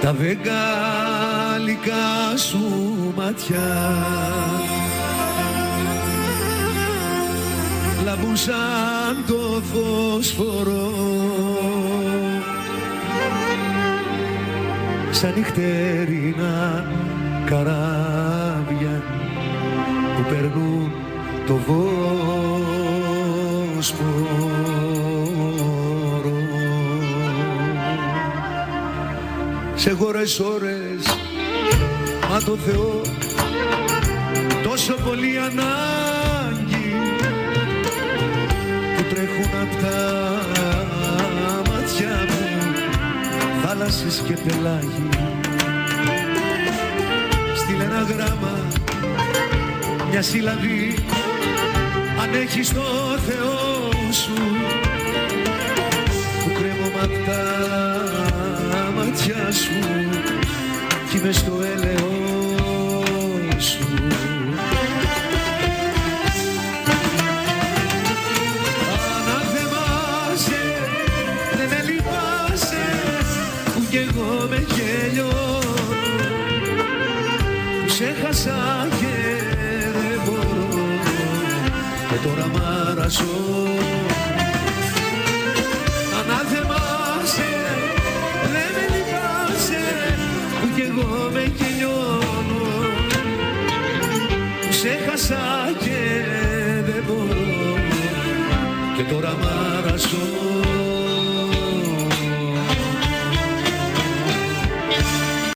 τα βεγγάλικα σου ματιά λαμπούσαν το φωσφορό σαν νυχτερινά καράβια που περνούν το Βόσπορο. Σε γόρες ώρες, μα το Θεό τόσο πολύ ανάγκη που τρέχουν απ' τα μάτια μου θάλασσες και πελάγι. Στείλε ένα γράμμα, μια σύλλαβη, αν έχεις το Θεό σου που κρέμομαι απ' τα μάτια σου κι είμαι στο έλεος σου. Αναθεμάσαι, δεν με λυπάσαι που κι εγώ με γέλιο που σε χάσα και δεν μπορώ και τώρα μ' αρασώ. Αναθεμάσαι, δεν με λυπάσαι που κι εγώ με γελιώνω που σε χάσα και δεν μπορώ και τώρα μ' αρασώ.